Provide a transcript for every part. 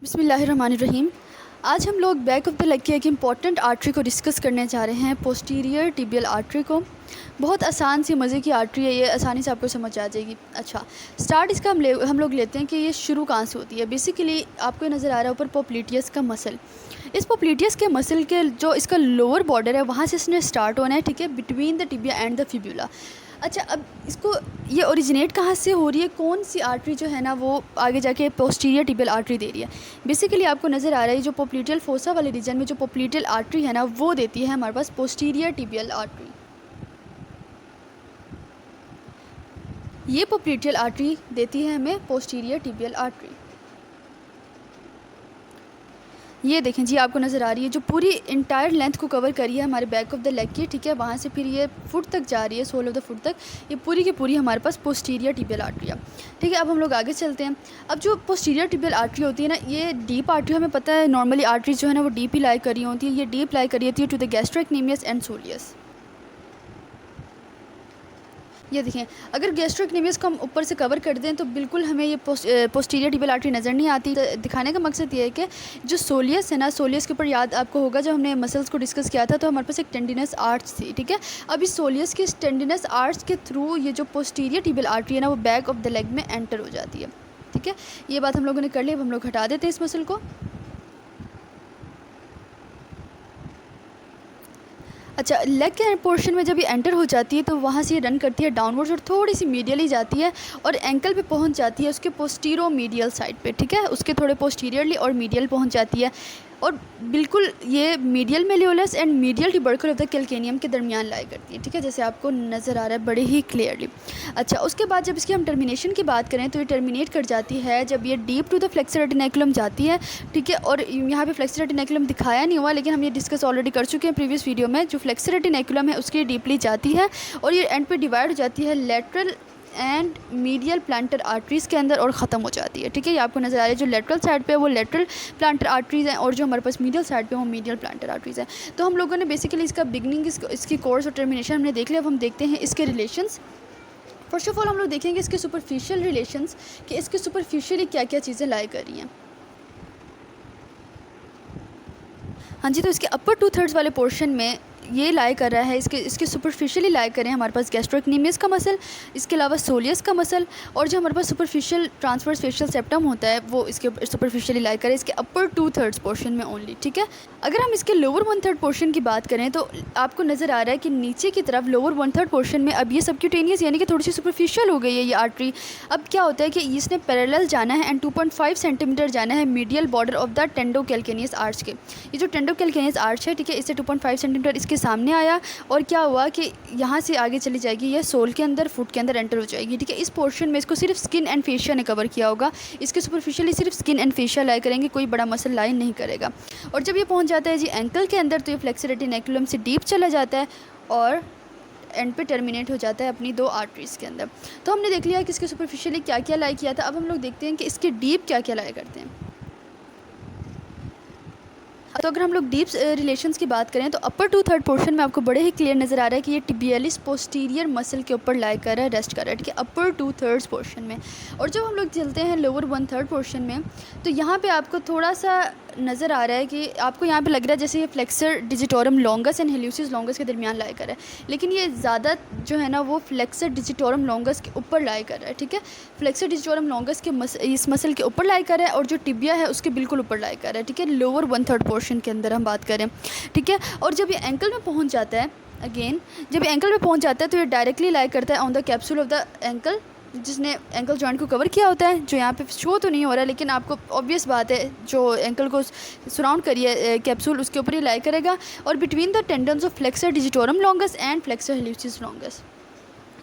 बिस्मिल्लाहिर्रहमानिर्रहीम। आज हम लोग बैक ऑफ द लेग की एक इम्पॉर्टेंट आर्टरी को डिस्कस करने जा रहे हैं, पोस्टीरियर टिबियल आर्टरी को। बहुत आसान सी मज़े की आर्टरी है ये, आसानी से आपको समझ आ जाएगी। अच्छा, स्टार्ट इसका हम लोग लेते हैं कि ये शुरू कहाँ से होती है। बेसिकली आपको नज़र आ रहा है ऊपर पोप्लीटियस का मसल। इस पोप्लीटियस के मसल के जो इसका लोअर बॉर्डर है वहाँ से इसने स्टार्ट होना है, ठीक है, between the tibia and the fibula. अच्छा, अब इसको ये ओरिजिनेट कहाँ से हो रही है, कौन सी आर्टरी जो है ना वो आगे जाके पोस्टीरियर टिबियल आर्टरी दे रही है। बेसिकली आपको नज़र आ रहा है जो पोप्लीटियल फोसा वाले रीजन में जो पोप्लीटियल आर्टरी है ना वो देती है हमारे पास पोस्टीरियर टिबियल आर्टरी। ये पोप्लीटियल आर्टरी देती है हमें पोस्टीरियर टिबियल आर्टरी। ये देखें जी, आपको नज़र आ रही है जो पूरी इंटायर लेंथ को कवर करी है हमारे बैक ऑफ द लेग की, ठीक है, वहाँ से फिर ये फुट तक जा रही है, सोल ऑफ द फुट तक। ये पूरी की पूरी हमारे पास पोस्टीरियर टिबियल आर्टरी है, ठीक है। अब हम लोग आगे चलते हैं। अब जो पोस्टीरियर टिबियल आर्टरी होती है ना, ये डीप आर्टरी, हमें पता है नॉर्मली आर्टरीज जो है ना वो डीप ही लाई करी होती है। ये डीप लाई करी होती है टू द गैस्ट्रोइक्नीमियस एंड सोलियस। ये देखें, अगर गैस्ट्रोइक्नीमियस को हम ऊपर से कवर कर दें तो बिल्कुल हमें ये पोस्टीरियर टिबियल आर्टरी नज़र नहीं आती। तो दिखाने का मकसद ये है कि जो सोलियस है ना, सोलियस के ऊपर याद आपको होगा जब हमने मसल्स को डिस्कस किया था तो हमारे पास एक टेंडिनस आर्च थी, ठीक है। अब इस सोलियस के टेंडिनस आर्च के थ्रू ये जो पोस्टीरियर टिबियल आर्टरी है ना वो बैक ऑफ द लेग में एंटर हो जाती है, ठीक है। ये बात हम लोगों ने कर ली। अब हम लोग हटा देते हैं इस मसल को। अच्छा, लेग के पोर्शन में जब ये एंटर हो जाती है तो वहाँ से ये रन करती है डाउनवर्ड्स और थोड़ी सी मीडियली जाती है और एंकल पे पहुँच जाती है उसके पोस्टीरो मीडियल साइड पे, ठीक है, उसके थोड़े पोस्टीरियरली और मीडियल पहुँच जाती है। और बिल्कुल ये medial malleolus and medial tubercle of the calcaneum के दरमियान लाई करती है, ठीक है, जैसे आपको नज़र आ रहा है बड़े ही क्लियरली। अच्छा, उसके बाद जब इसकी हम टर्मिनेशन की बात करें तो ये टर्मिनेट कर जाती है जब ये डीप टू द फ्लेक्सर रेटिनेकुलम जाती है, ठीक है। और यहाँ पे फ्लेक्सर रेटिनेकुलम दिखाया नहीं हुआ लेकिन हम ये डिस्कस ऑलरेडी कर चुके हैं प्रीवियस वीडियो में। जो फ्लेक्सर रेटिनेकुलम है उसकी डीपली जाती है और ये एंड पे डिवाइड हो जाती है lateral and medial planter arteries के अंदर और ख़त्म हो जाती है, ठीक है। ये आपको नज़र आ रहा है जो लेटरल साइड पे वो लेटरल प्लांटर आर्टरीज़ हैं और जो हमारे पास मीडियल साइड पे वो मीडियल प्लांटर आर्टरीज़ हैं। तो हम लोगों ने बेसिकली इसका बिगनिंग इसकी कोर्स और टर्मिनेशन हमने देख लिया। अब हम देखते हैं इसके रिलेशंस। फर्स्ट ऑफ ऑल हम लोग देखेंगे इसके सुपरफिशियल रिलेशंस कि इसके सुपरफिशियली क्या क्या चीज़ें लाई कर रही हैं। हाँ जी, तो इसके अपर 2/3 वाले पोर्शन में ये लाई कर रहा है, इसके सुपरफिशियली लाई करें हमारे पास गैस्ट्रोइक्नीमियस का मसल, इसके अलावा सोलियस का मसल और जो हमारे पास सुपरफिशियल ट्रांसवर्स फेशियल सेप्टम होता है वो इसके सुपरफिशियली लाई करें इसके अपर 2/3 पोर्शन में ओनली, ठीक है। अगर हम इसके लोअर 1/3 पोर्शन की बात करें तो आपको नज़र आ रहा है कि नीचे की तरफ लोअर 1/3 पोर्शन में अब ये सबक्यूटेनियस यानी कि थोड़ी सी सुपरफिशियल हो गई है ये आर्टरी। अब क्या होता है कि इसने पैरेलल जाना है एंड 2.5 सेंटीमीटर जाना है medial border of the tendo calcaneus arch के। ये जो टेंडो कैल्केनियस आर्च है, ठीक है, इससे 2.5 सेंटीमीटर इसके सामने आया और क्या हुआ कि यहाँ से आगे चली जाएगी, ये सोल के अंदर फुट के अंदर एंटर हो जाएगी, ठीक है। इस पोर्शन में इसको सिर्फ स्किन एंड फेशिया ने कवर किया होगा, इसके सुपरफिशियली सिर्फ स्किन एंड फेशिया लाई करेंगे, कोई बड़ा मसल लाई नहीं करेगा। और जब ये पहुँच जाता है जी एंकल के अंदर तो ये फ्लेक्सर रेटिनेकुलम से डीप चला जाता है और एंड पे टर्मिनेट हो जाता है अपनी दो आर्टरीज़ के अंदर। तो हमने देख लिया कि इसके सुपरफिशियली क्या क्या लाई किया था। अब हम लोग देखते हैं कि इसके डीप क्या क्या लाई करते हैं। तो अगर हम लोग डीप रिलेशंस की बात करें तो अपर 2/3 पोर्शन में आपको बड़े ही क्लियर नज़र आ रहा है कि ये टिबियलिस पोस्टीरियर मसल के ऊपर लाई कर रहा है, रेस्ट कर रहा है, ठीक है, अपर 2/3 पोर्शन में। और जब हम लोग चलते हैं लोअर 1/3 पोर्शन में तो यहाँ पे आपको थोड़ा सा नज़र आ रहा है कि आपको यहाँ पे लग रहा है जैसे ये flexor digitorum longus and hallucis longus के दरमियान लाई कर रहा है, लेकिन ये ज़्यादा जो है ना वो फ्लेक्सर डिजिटोरम लॉन्गस के ऊपर लाई कर रहा है, ठीक है। फ्लेक्सर डिजिटोरम लॉन्गस के इस मसल के ऊपर लाई कर रहा है और जो टिबिया है उसके बिल्कुल ऊपर लाई कर रहा है, ठीक है, लोअर 1/3 पोर्शन के अंदर हम बात करें, ठीक है। और जब ये एंकल में पहुँच जाता है, अगेन जब ये एंकल में पहुँच जाता है तो ये डायरेक्टली लाई करता है on the capsule of the ankle जिसने एंकल जॉइंट को कवर किया होता है, जो यहाँ पे शो तो नहीं हो रहा है लेकिन आपको ऑब्वियस बात है जो एंकल को सराउंड करिए कैप्सूल उसके ऊपर ही लाई करेगा और between the tendons of flexor digitorum longus and flexor hallucis longus.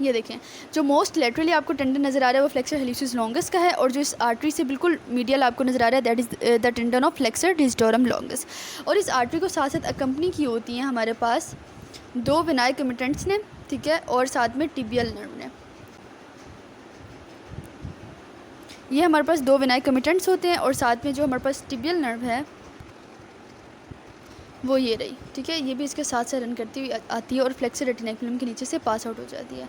ये देखें जो मोस्ट लेटरली आपको टेंडन नज़र आ रहा है वो फ्लेक्सर हेल्यूसिस लॉन्गस का है और जो इस आर्टरी से बिल्कुल मीडियल आपको नज़र आ रहा है that is the tendon of flexor digitorum longus. और इस आर्टरी को साथ साथ अकम्पनी की होती हैं हमारे पास दो विनाई कमिटेंट्स ने, ठीक है, और साथ में टिबियल नर्व ने। ये हमारे पास दो विनाई कमिटेंट्स होते हैं और साथ में जो हमारे पास टिबियल नर्व है वो ये रही, ठीक है, ये भी इसके साथ से रन करती हुई आती है और फ्लेक्सर रेटिनेकुलम के नीचे से पास आउट हो जाती है।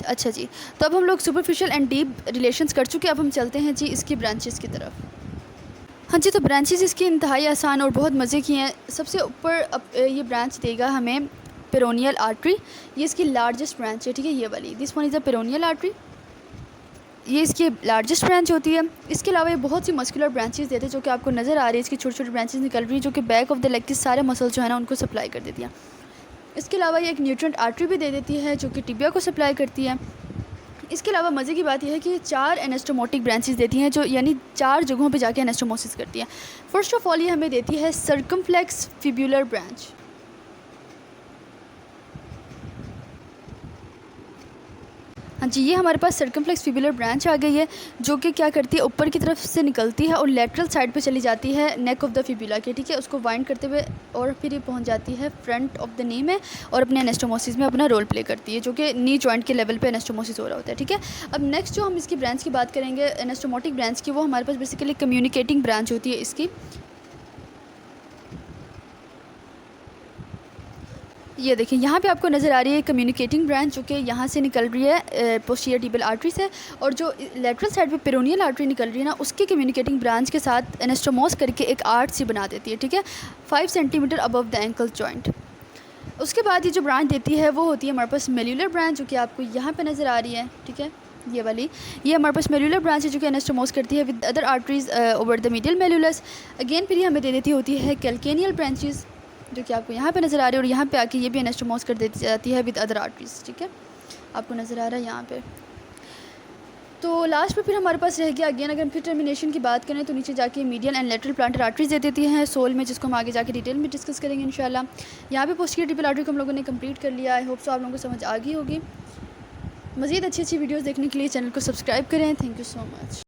अच्छा जी, तो अब हम लोग सुपरफिशियल एंड डीप रिलेशंस कर चुके हैं, अब हम चलते हैं जी इसकी ब्रांचेस की तरफ। हाँ जी, तो ब्रांचेस इसकी इंतहाई आसान और बहुत मज़े की हैं। सबसे ऊपर अब ये ब्रांच देगा हमें पेरोनियल आर्टरी, ये इसकी लार्जेस्ट ब्रांच है, ठीक है, ये वाली, this one is the peroneal artery, ये इसकी लार्जेस्ट ब्रांच होती है। इसके अलावा ये बहुत सी मस्कुलर ब्रांचेस देते हैं जो कि आपको नज़र आ रही है, इसकी छोटी छोटी ब्रांचेस निकल रही है जो कि बैक ऑफ द लेग के सारे मसल जो है ना उनको सप्लाई कर देती हैं। इसके अलावा ये एक न्यूट्रेंट आर्टरी भी दे देती है जो कि टिबिया को सप्लाई करती है। इसके अलावा मज़े की बात यह है कि 4 एनास्टोमोटिक ब्रांचेस देती हैं जो यानी 4 जगहों पे जाके एनास्टोमोसिस करती हैं। फर्स्ट ऑफ ऑल ये हमें देती है सर्कमफ्लेक्स फिब्युलर ब्रांच। हाँ जी, ये हमारे पास सर्कमफ्लेक्स फिब्युलर ब्रांच आ गई है जो कि क्या करती है, ऊपर की तरफ से निकलती है और लेटरल साइड पे चली जाती है नेक ऑफ द फिब्युला के, ठीक है, उसको वाइंड करते हुए और फिर ये पहुंच जाती है फ्रंट ऑफ द नी में और अपने एनास्टोमोसिस में अपना रोल प्ले करती है जो कि नी जॉइंट के लेवल पे एनास्टोमोसिस हो रहा होता है, ठीक है। अब नेक्स्ट जो हम इसकी ब्रांच की बात करेंगे एनास्टोमोटिक ब्रांच की, वो हमारे पास बेसिकली कम्युनिकेटिंग ब्रांच होती है इसकी। ये देखिए यहाँ पे आपको नज़र आ रही है कम्युनिकेटिंग ब्रांच जो कि यहाँ से निकल रही है पोस्टीरियर टिबियल आर्टरी से, और जो लेटरल साइड पे पेरोनियल आर्टरी निकल रही है ना उसकी कम्युनिकेटिंग ब्रांच के साथ एनास्टोमोस करके एक आर्ट सी बना देती है, ठीक है, 5 centimetre above the ankle joint. उसके बाद ये जो ब्रांच देती है वो होती है हमारे पास मेल्यूलर ब्रांच जो कि आपको यहाँ पर नज़र आ रही है, ठीक है, ये वाली, ये हमारे पास मेल्यूलर ब्रांच है जो कि एनास्टोमोस करती है with other arteries over the medial malleolus. Again फिर ये हमें दे देती होती है कैल्केनियल ब्रांचेस जो कि आपको यहाँ पे नज़र आ रही है और यहाँ पे आके ये भी एनास्टोमोस कर देती जाती है विद अदर आर्टरीज, ठीक है, आपको नज़र आ रहा है यहाँ पे। तो लास्ट में फिर हमारे पास रह गया अगेन, अगर हम फिर टर्मिनेशन की बात करें तो नीचे जाके medial and lateral plantar arteries दे देती हैं सोल में, जिसको हम आगे जाके डिटेल में डिस्कस करेंगे इंशाल्लाह। यहाँ पे पोस्टीरियर टिबियल आर्टरी को हम लोगों ने कंप्लीट कर लिया। आई होप सो आप लोगों को समझ आ गई होगी। मज़ीद अच्छी अच्छी वीडियोज़ देखने के लिए चैनल को सब्सक्राइब करें। Thank you so much.